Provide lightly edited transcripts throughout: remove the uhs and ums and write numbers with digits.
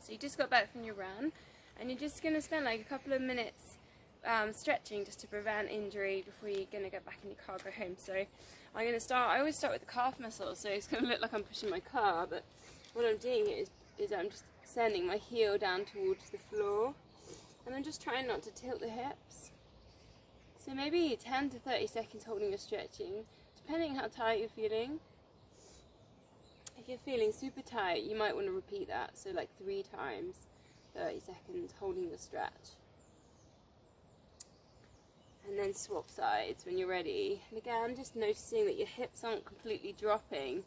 So you just got back from your run, and you're just going to spend like a couple of minutes stretching just to prevent injury before you're going to get back in your car, go home. So I'm going to start, I always start with the calf muscle, so it's going to look like I'm pushing my car, but what I'm doing is I'm just sending my heel down towards the floor, and I'm just trying not to tilt the hips. So maybe 10 to 30 seconds holding your stretching, depending how tight you're feeling. If you're feeling super tight, you might want to repeat that, so like 3 times, 30 seconds holding the stretch. And then swap sides when you're ready. And again, just noticing that your hips aren't completely dropping.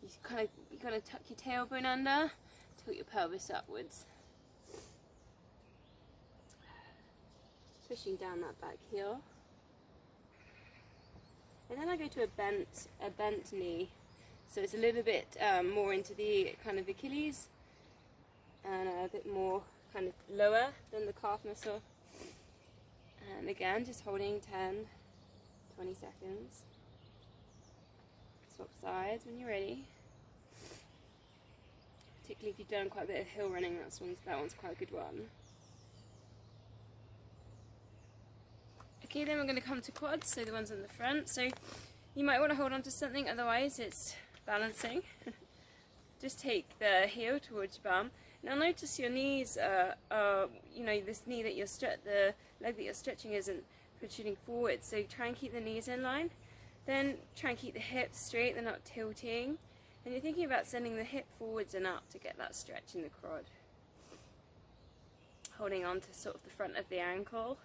You're going to tuck your tailbone under, tilt your pelvis upwards. Pushing down that back heel. And then I go to a bent knee. So it's a little bit more into the kind of Achilles and a bit more kind of lower than the calf muscle. And again, just holding 10, 20 seconds. Swap sides when you're ready. Particularly if you've done quite a bit of hill running, that one's quite a good one. Okay, then we're going to come to quads, so the ones on the front. So you might want to hold on to something, otherwise it's balancing. Just take the heel towards your bum. Now notice your knees this knee that the leg that you're stretching isn't protruding forward, so try and keep the knees in line. Then try and keep the hips straight, they're not tilting. And you're thinking about sending the hip forwards and up to get that stretch in the quad. Holding on to sort of the front of the ankle.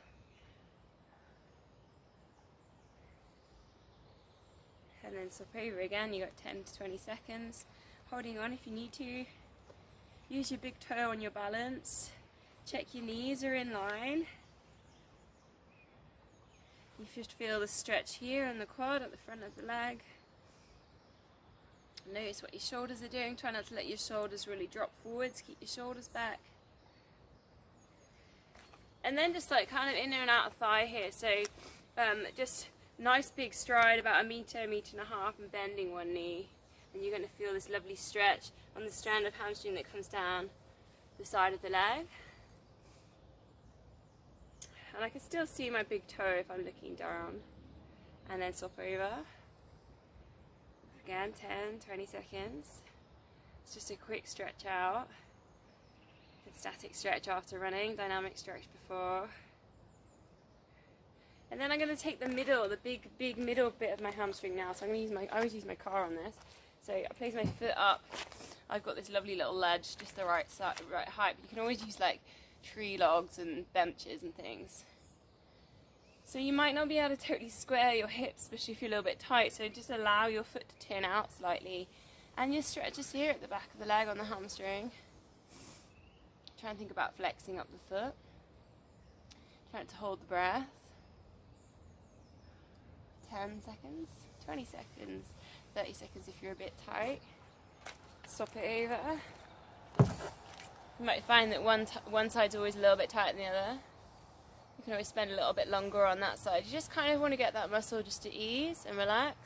And then swap over again, you got 10 to 20 seconds. Holding on if you need to. Use your big toe on your balance. Check your knees are in line. You should feel the stretch here in the quad at the front of the leg. Notice what your shoulders are doing. Try not to let your shoulders really drop forwards. Keep your shoulders back. And then just like kind of in and out of thigh here. So just nice big stride, about a meter and a half, and bending one knee. And you're going to feel this lovely stretch on the strand of hamstring that comes down the side of the leg. And I can still see my big toe if I'm looking down. And then swap over. Again, 10, 20 seconds. It's just a quick stretch out. Static stretch after running, dynamic stretch before. And then I'm going to take the middle, the big middle bit of my hamstring now. So I'm going to I always use my car on this. So I place my foot up. I've got this lovely little ledge, just the right height. But you can always use like tree logs and benches and things. So you might not be able to totally square your hips, especially if you're a little bit tight. So just allow your foot to turn out slightly. And your stretches here at the back of the leg on the hamstring. Try and think about flexing up the foot. Try not to hold the breath. 10 seconds, 20 seconds, 30 seconds if you're a bit tight. Swap it over. You might find that one side's always a little bit tighter than the other. You can always spend a little bit longer on that side. You just kind of want to get that muscle just to ease and relax.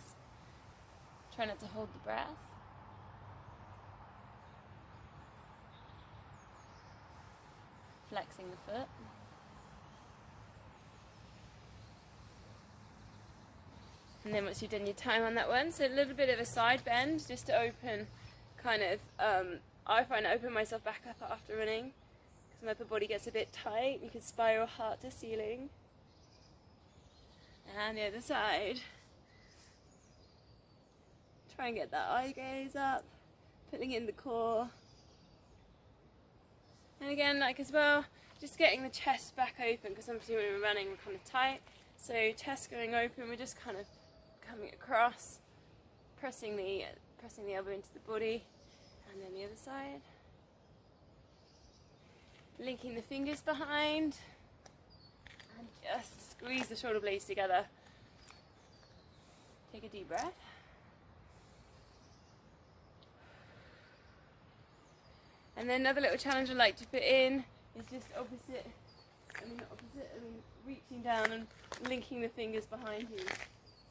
Try not to hold the breath. Flexing the foot. And then once you've done your time on that one, so a little bit of a side bend just to open I find I open myself back up after running because my upper body gets a bit tight. You can spiral heart to ceiling. And the other side. Try and get that eye gaze up, pulling in the core. And again, like as well, just getting the chest back open because obviously when we're running we're kind of tight. So chest going open, we're just kind of coming across, pressing the elbow into the body, and then the other side. Linking the fingers behind, and just squeeze the shoulder blades together. Take a deep breath. And then another little challenge I like to put in is just reaching down and linking the fingers behind you.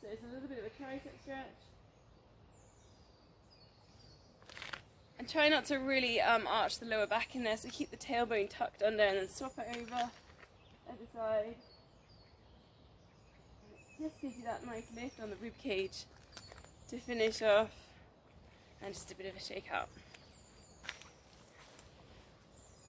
So it's a little bit of a tricep stretch. And try not to really arch the lower back in there, so keep the tailbone tucked under and then swap it over other side. Just gives you that nice lift on the rib cage to finish off, and just a bit of a shake out.